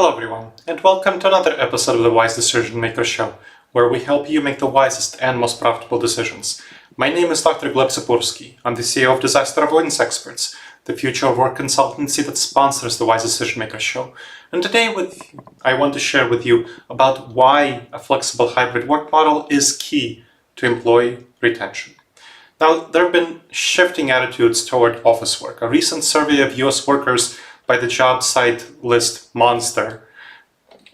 Hello everyone, and welcome to another episode of the Wise Decision Maker Show, where we help you make the wisest and most profitable decisions. My name is Dr. Gleb Tsipursky. I'm the CEO of Disaster Avoidance Experts, the future of work consultancy that sponsors the Wise Decision Maker Show. And today I want to share with you about why a flexible hybrid work model is key to employee retention. Now, there have been shifting attitudes toward office work. A recent survey of US workers by the job site list Monster,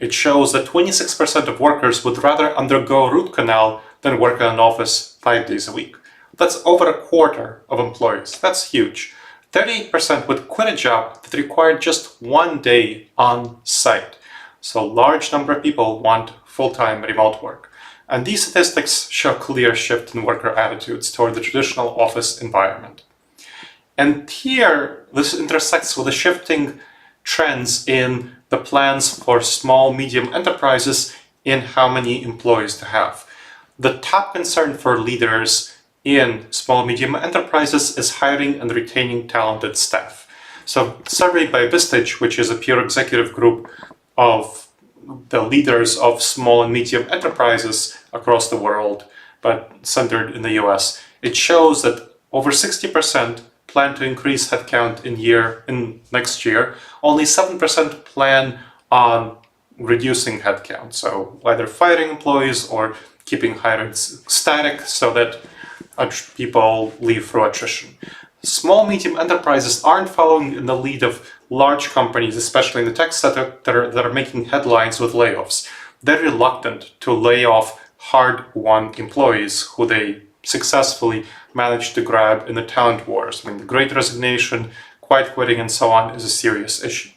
it shows that 26% of workers would rather undergo root canal than work in an office 5 days a week. That's over a quarter of employees. That's huge. 38% would quit a job that required just 1 day on site. So a large number of people want full-time remote work. And these statistics show a clear shift in worker attitudes toward the traditional office environment. And here, this intersects with the shifting trends in the plans for small, medium enterprises in how many employees to have. The top concern for leaders in small, medium enterprises is hiring and retaining talented staff. So, a survey by Vistage, which is a peer executive group of the leaders of small and medium enterprises across the world, but centered in the US, it shows that over 60% plan to increase headcount in next year. Only 7% plan on reducing headcount, so either firing employees or keeping hiring static so that people leave through attrition. Small, medium enterprises aren't following in the lead of large companies, especially in the tech sector, that are making headlines with layoffs. They're reluctant to lay off hard-won employees who they successfully managed to grab in the talent wars. I mean, the Great Resignation, quiet quitting, and so on is a serious issue.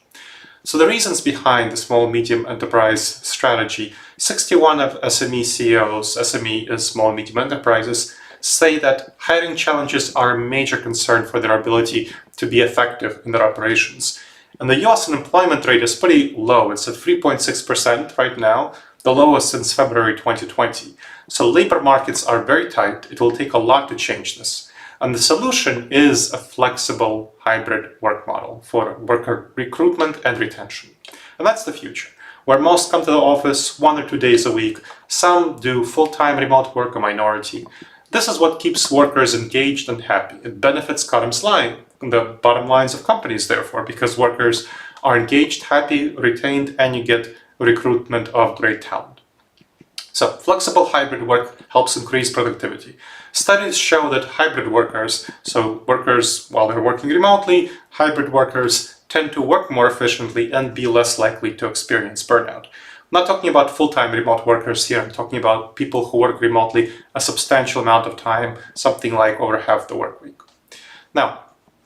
So the reasons behind the small medium enterprise strategy, 61 of SME CEOs, SME is small medium enterprises, say that hiring challenges are a major concern for their ability to be effective in their operations. And the US unemployment rate is pretty low. It's at 3.6% right now, the lowest since February 2020. So labor markets are very tight. It will take a lot to change this. And the solution is a flexible hybrid work model for worker recruitment and retention. And that's the future, where most come to the office 1 or 2 days a week. Some do full-time remote work, a minority. This is what keeps workers engaged and happy. It benefits the bottom lines of companies, therefore, because workers are engaged, happy, retained, and you get recruitment of great talent. So flexible hybrid work helps increase productivity. Studies show that hybrid workers, so workers while they're working remotely, hybrid workers tend to work more efficiently and be less likely to experience burnout. I'm not talking about full-time remote workers here, I'm talking about people who work remotely a substantial amount of time, something like over half the work week. Now,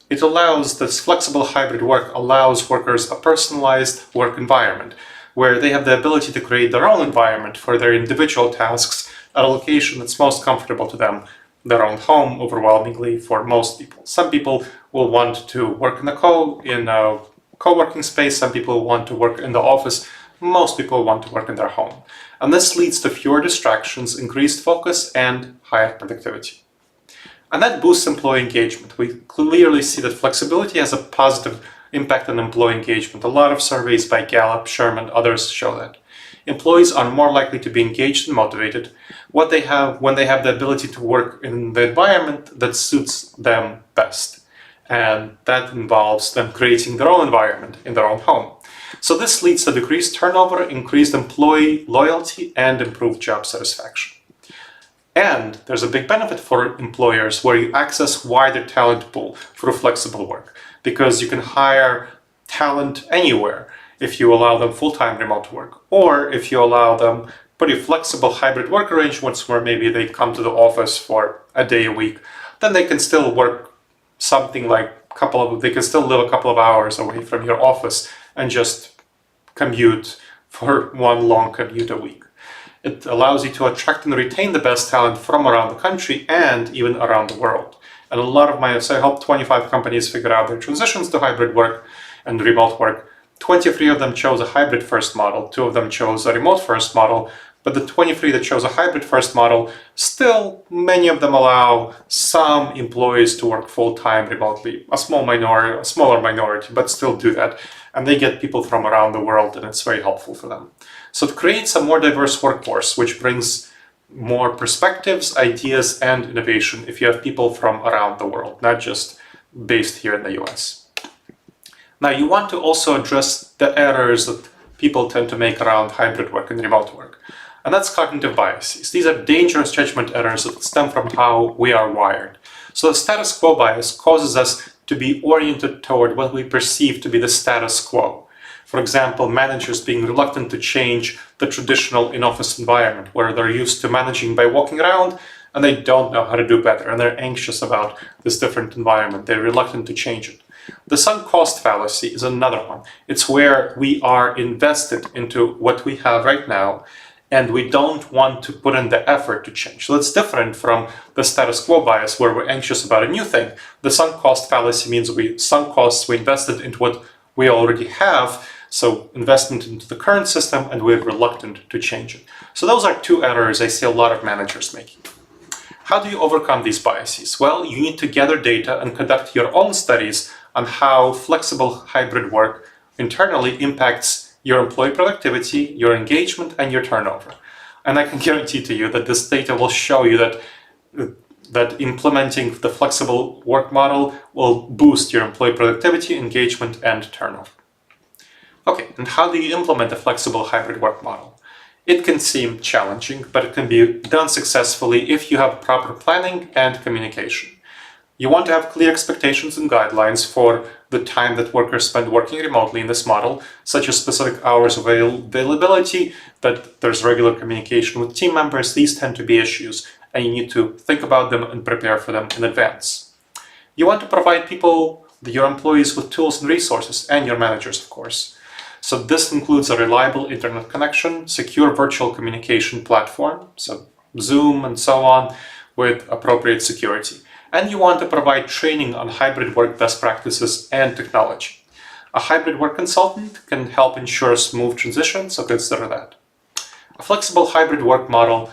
this flexible hybrid work allows workers a personalized work environment, where they have the ability to create their own environment for their individual tasks at a location that's most comfortable to them, their own home, overwhelmingly for most people. Some people will want to work in a co-working space, some people want to work in the office, most people want to work in their home. And this leads to fewer distractions, increased focus, and higher productivity. And that boosts employee engagement. We clearly see that flexibility has a positive impact on employee engagement. A lot of surveys by Gallup, Sherman, others show that. Employees are more likely to be engaged and motivated when they have the ability to work in the environment that suits them best. And that involves them creating their own environment in their own home. So this leads to decreased turnover, increased employee loyalty, and improved job satisfaction. And there's a big benefit for employers where you access wider talent pool through flexible work, because you can hire talent anywhere if you allow them full-time remote work, or if you allow them pretty flexible hybrid work arrangements where maybe they come to the office for a day a week, then they can still work something like they can still live a couple of hours away from your office and just commute for one long commute a week. It allows you to attract and retain the best talent from around the country and even around the world. And I helped 25 companies figure out their transitions to hybrid work and remote work. 23 of them chose a hybrid first model, 2 of them chose a remote first model, But the 23 that shows a hybrid first model, still many of them allow some employees to work full-time remotely, a smaller minority, but still do that. And they get people from around the world, and it's very helpful for them. So it creates a more diverse workforce, which brings more perspectives, ideas, and innovation if you have people from around the world, not just based here in the US. Now, you want to also address the errors that people tend to make around hybrid work and remote work. And that's cognitive biases. These are dangerous judgment errors that stem from how we are wired. So the status quo bias causes us to be oriented toward what we perceive to be the status quo. For example, managers being reluctant to change the traditional in-office environment where they're used to managing by walking around and they don't know how to do better and they're anxious about this different environment. They're reluctant to change it. The sunk cost fallacy is another one. It's where we are invested into what we have right now and we don't want to put in the effort to change. So it's different from the status quo bias where we're anxious about a new thing. The sunk cost fallacy means sunk costs we invested into what we already have, so investment into the current system, and we're reluctant to change it. So those are two errors I see a lot of managers making. How do you overcome these biases? Well, you need to gather data and conduct your own studies on how flexible hybrid work internally impacts your employee productivity, your engagement, and your turnover. And I can guarantee to you that this data will show you that implementing the flexible work model will boost your employee productivity, engagement, and turnover. Okay, and how do you implement a flexible hybrid work model? It can seem challenging, but it can be done successfully if you have proper planning and communication. You want to have clear expectations and guidelines for the time that workers spend working remotely in this model, such as specific hours of availability, that there's regular communication with team members. These tend to be issues, and you need to think about them and prepare for them in advance. You want to provide people, your employees, with tools and resources, and your managers, of course. So this includes a reliable internet connection, secure virtual communication platform, so Zoom and so on, with appropriate security. And you want to provide training on hybrid work best practices and technology. A hybrid work consultant can help ensure a smooth transition, so consider that. A flexible hybrid work model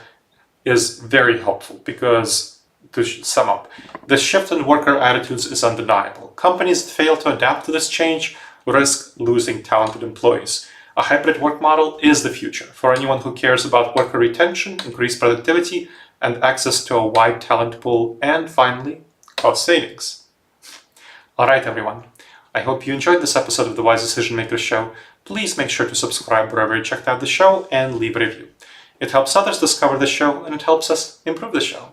is very helpful because, to sum up, the shift in worker attitudes is undeniable. Companies that fail to adapt to this change risk losing talented employees. A hybrid work model is the future for anyone who cares about worker retention, increased productivity, and access to a wide talent pool, and finally, cost savings. All right, everyone. I hope you enjoyed this episode of the Wise Decision Makers Show. Please make sure to subscribe wherever you checked out the show and leave a review. It helps others discover the show, and it helps us improve the show.